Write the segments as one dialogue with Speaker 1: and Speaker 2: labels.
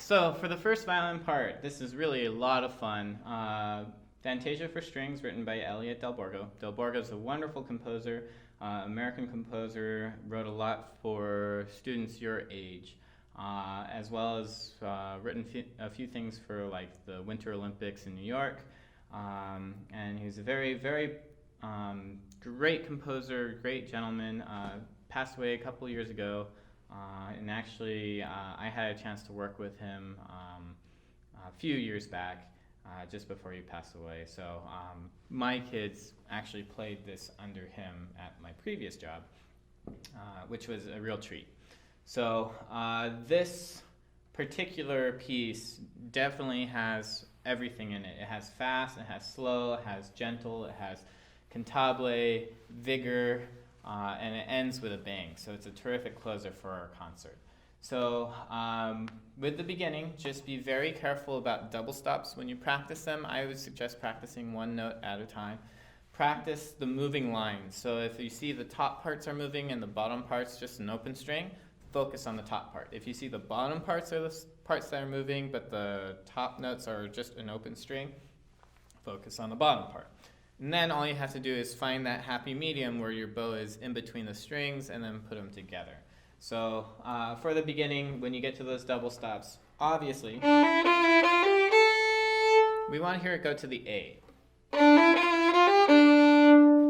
Speaker 1: So for the first violin part, this is really a lot of fun. Fantasia for strings, written by Elliot Del Borgo. Del Borgo is a wonderful composer, American composer, wrote a lot for students your age, as well as written a few things for like the Winter Olympics in New York. And he's a very, very great composer, great gentleman. Passed away a couple years ago. And actually, I had a chance to work with him a few years back, just before he passed away. So my kids actually played this under him at my previous job, which was a real treat. So this particular piece definitely has everything in it. It has fast, it has slow, it has gentle, it has cantabile, vigor, and it ends with a bang. So it's a terrific closer for our concert. So with the beginning, just be very careful about double stops. When you practice them, I would suggest practicing one note at a time. Practice the moving lines. So if you see the top parts are moving and the bottom parts just an open string, focus on the top part. If you see the bottom parts are the parts that are moving, but the top notes are just an open string, focus on the bottom part. And then all you have to do is find that happy medium where your bow is in between the strings and then put them together. So for the beginning, when you get to those double stops, obviously, we want to hear it go to the A.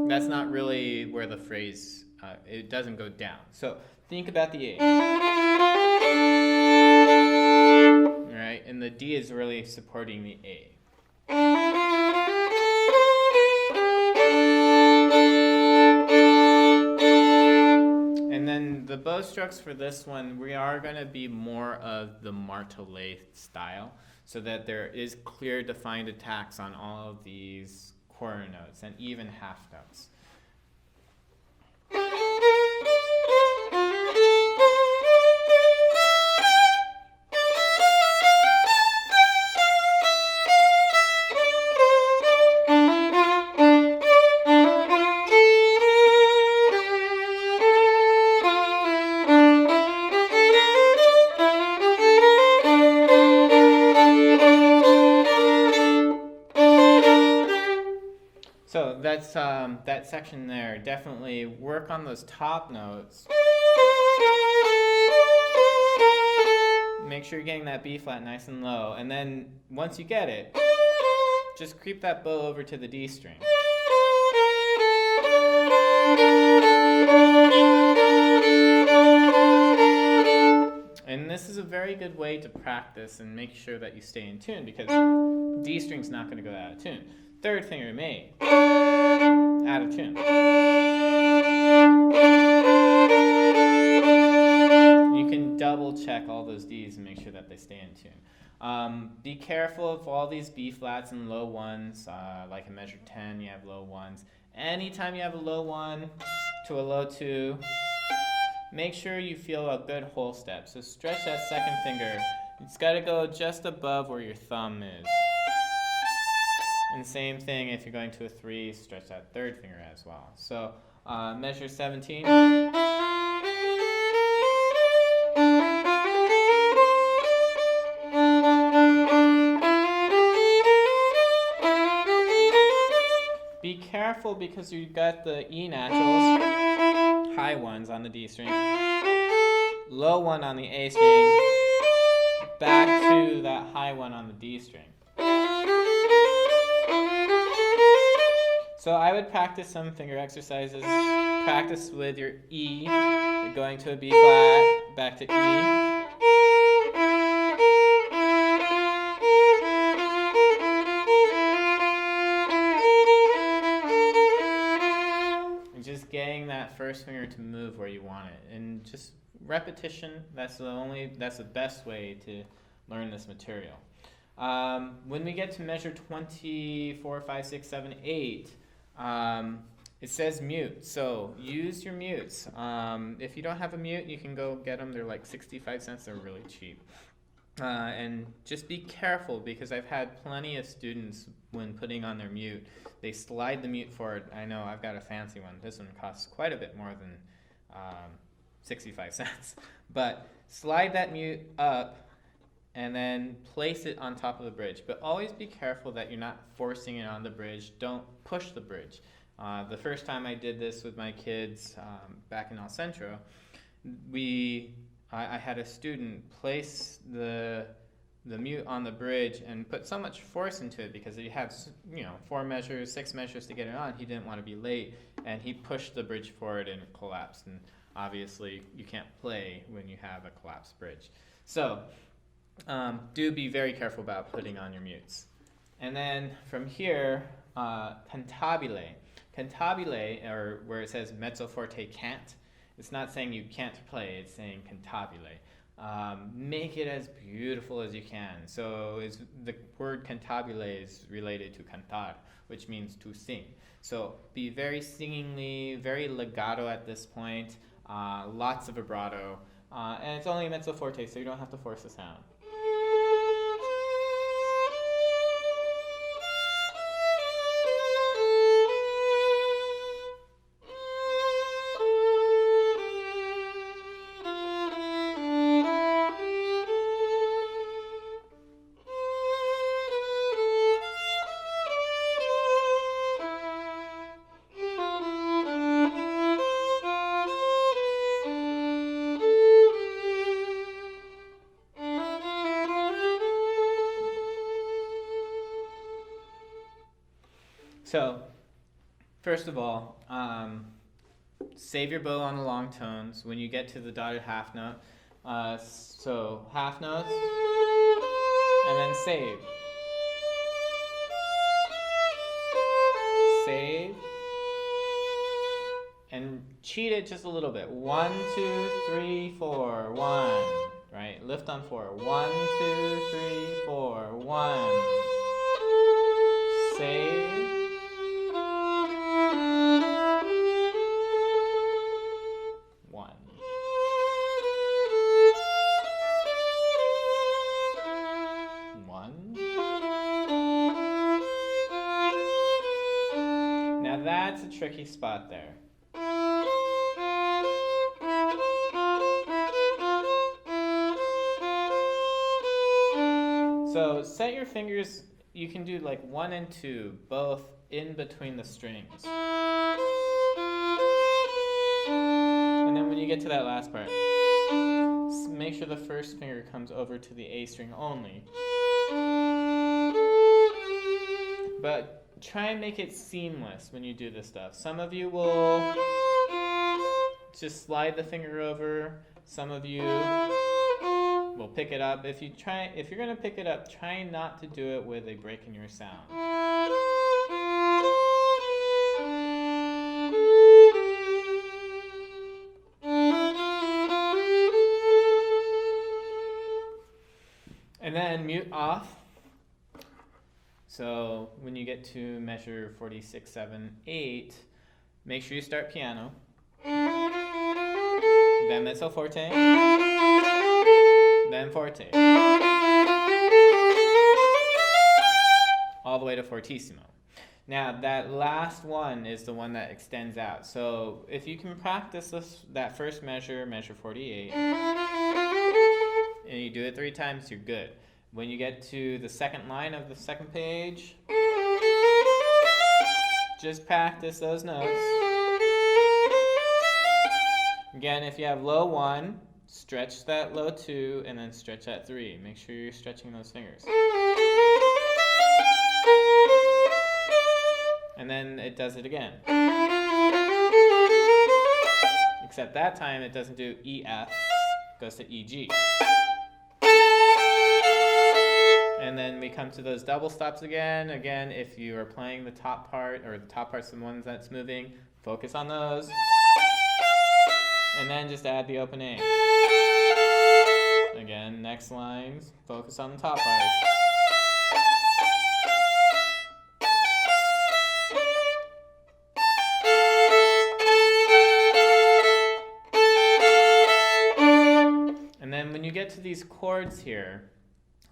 Speaker 1: That's not really where the phrase, it doesn't go down. So think about the A. All right, and the D is really supporting the A. And then the bow strokes for this one, we are going to be more of the martelet style, so that there is clear defined attacks on all of these quarter notes and even half notes. So that's that section there. Definitely work on those top notes. Make sure you're getting that B flat nice and low. And then once you get it, just creep that bow over to the D string. And this is a very good way to practice and make sure that you stay in tune, because D string's not going to go out of tune. Third finger may out of tune. You can double check all those Ds and make sure that they stay in tune. Be careful of all these B flats and low ones. Like in measure 10, you have low ones. Anytime you have a low 1 to a low 2, make sure you feel a good whole step. So stretch that second finger. It's got to go just above where your thumb is. And same thing if you're going to a 3, stretch that third finger as well. So measure 17. Be careful because you've got the E naturals, high ones on the D string, low one on the A string, back to that high one on the D string. So I would practice some finger exercises. Practice with your E, going to a B flat, back to E. And just getting that first finger to move where you want it. And just repetition, that's the best way to learn this material. When we get to measure 24, 5, 6, 7, 8, it says mute, so use your mutes. If you don't have a mute, you can go get them. They're like 65 cents. They're really cheap. And just be careful, because I've had plenty of students, when putting on their mute, they slide the mute forward. I know I've got a fancy one. This one costs quite a bit more than 65 cents. But slide that mute up and then place it on top of the bridge. But always be careful that you're not forcing it on the bridge. Don't push the bridge. The first time I did this with my kids back in El Centro, I had a student place the mute on the bridge and put so much force into it because he had 4 measures, 6 measures to get it on. He didn't want to be late, and he pushed the bridge forward and it collapsed. And obviously, you can't play when you have a collapsed bridge. So do be very careful about putting on your mutes. And then from here, cantabile. Cantabile, or where it says mezzo forte can't, it's not saying you can't play, it's saying cantabile. Make it as beautiful as you can. So the word cantabile is related to cantar, which means to sing. So be very singingly, very legato at this point, lots of vibrato, and it's only mezzo forte, so you don't have to force the sound. So, first of all, save your bow on the long tones when you get to the dotted half note. So half notes, and then save. Save. And cheat it just a little bit. 1, 2, 3, 4, 1. Right? Lift on 4. 1, 2, 3, 4, 1. Save. That's a tricky spot there. So set your fingers, you can do like 1 and 2, both in between the strings. And then when you get to that last part, make sure the first finger comes over to the A string only. But try and make it seamless when you do this stuff. Some of you will just slide the finger over. Some of you will pick it up. If you're going to pick it up, try not to do it with a break in your sound. And then mute off. So when you get to measure 46, 7, 8, make sure you start piano, then mezzo forte, then forte, all the way to fortissimo. Now that last one is the one that extends out. So if you can practice that first measure, measure 48, and you do it 3 times, you're good. When you get to the second line of the second page, just practice those notes. Again, if you have low 1, stretch that low 2, and then stretch that 3. Make sure you're stretching those fingers. And then it does it again. Except that time it doesn't do E, F, it goes to E, G. And then we come to those double stops again. Again, if you are playing the top part, or the top part's the ones that's moving, focus on those. And then just add the open A. Again, next lines, focus on the top parts. And then when you get to these chords here,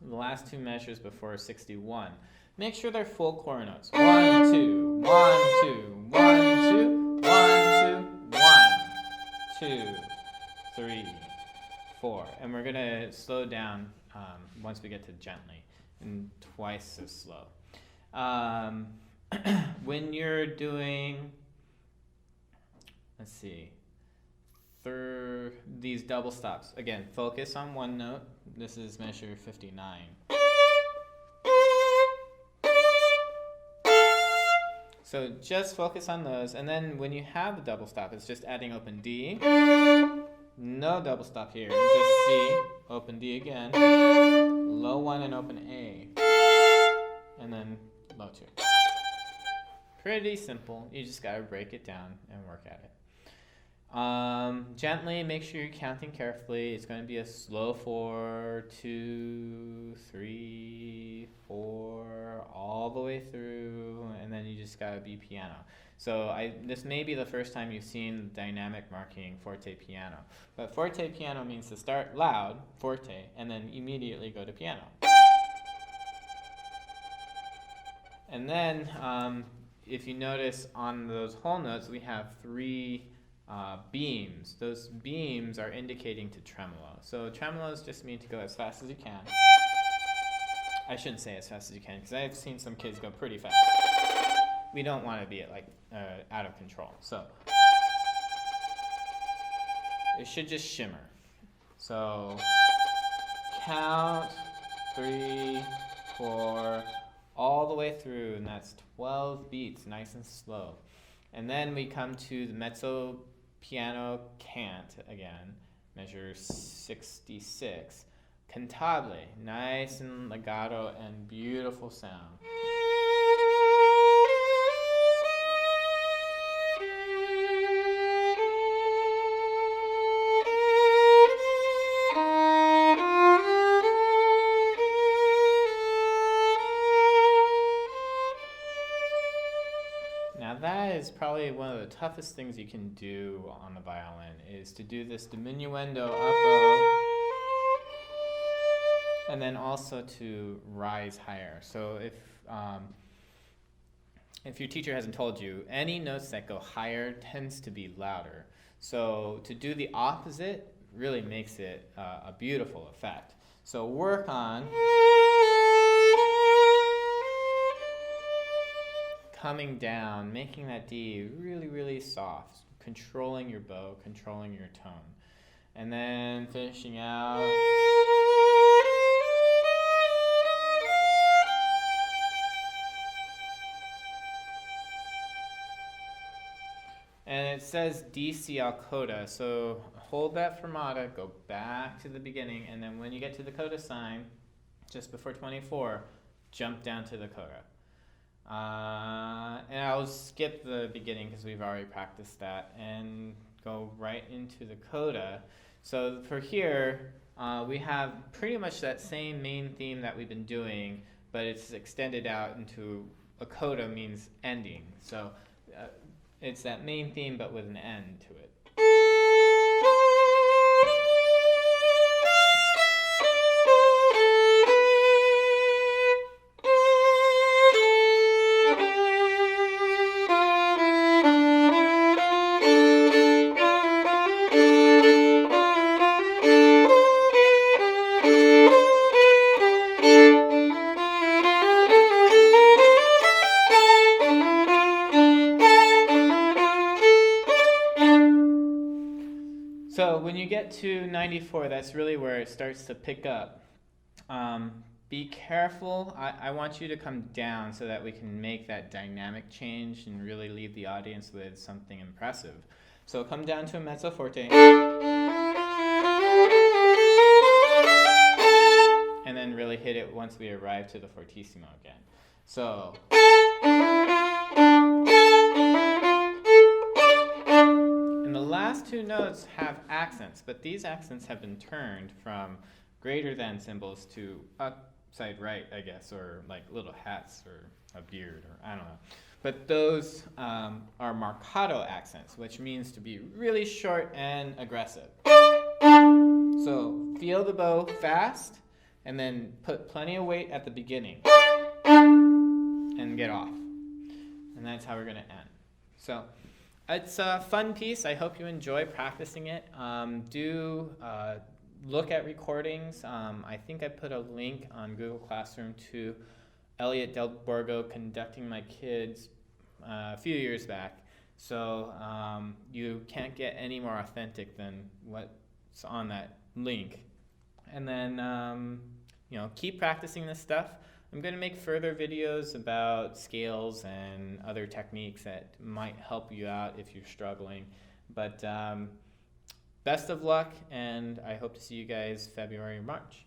Speaker 1: the last 2 measures before 61, make sure they're full quarter notes. 1, 2, 1, 2, 1, 2, 1, 2, 1, 2, 3, 4. And we're going to slow down once we get to gently, and twice as slow. When you're doing, let's see, these double stops, again, focus on one note. This is measure 59. So just focus on those, and then when you have a double stop, it's just adding open D. No double stop here, just C, open D again, low 1 and open A, and then low 2. Pretty simple, you just gotta break it down and work at it. Gently, make sure you're counting carefully. It's going to be a slow 4, 2, 3, 4, all the way through, and then you just got to be piano. So this may be the first time you've seen dynamic marking forte piano. But forte piano means to start loud, forte, and then immediately go to piano. And then, if you notice on those whole notes, we have 3 beams. Those beams are indicating to tremolo. So tremolos just mean to go as fast as you can. I shouldn't say as fast as you can, because I've seen some kids go pretty fast. We don't want to be out of control. So it should just shimmer. So count 3, 4, all the way through, and that's 12 beats, nice and slow. And then we come to the mezzo piano cant again, measure 66. Cantabile, nice and legato and beautiful sound. That is probably one of the toughest things you can do on the violin, is to do this diminuendo up bow, and then also to rise higher. So if your teacher hasn't told you, any notes that go higher tends to be louder. So to do the opposite really makes it a beautiful effect. So work on coming down, making that D really, really soft, controlling your bow, controlling your tone. And then finishing out. And it says DC al coda, so hold that fermata, go back to the beginning, and then when you get to the coda sign, just before 24, jump down to the coda. And I'll skip the beginning because we've already practiced that, and go right into the coda. So for here, we have pretty much that same main theme that we've been doing, but it's extended out into a coda means ending. So it's that main theme but with an end to it. So when you get to 94, that's really where it starts to pick up. Be careful. I want you to come down so that we can make that dynamic change and really leave the audience with something impressive. So come down to a mezzo forte. And then really hit it once we arrive to the fortissimo again. So. And the last 2 notes have accents, but these accents have been turned from greater than symbols to upside right, I guess, or like little hats or a beard, or I don't know. But those are marcato accents, which means to be really short and aggressive. So feel the bow fast, and then put plenty of weight at the beginning, and get off. And that's how we're going to end. So it's a fun piece. I hope you enjoy practicing it. Do look at recordings. I think I put a link on Google Classroom to Elliot Del Borgo conducting my kids a few years back. So you can't get any more authentic than what's on that link. And then, keep practicing this stuff. I'm going to make further videos about scales and other techniques that might help you out if you're struggling. But best of luck, and I hope to see you guys February or March.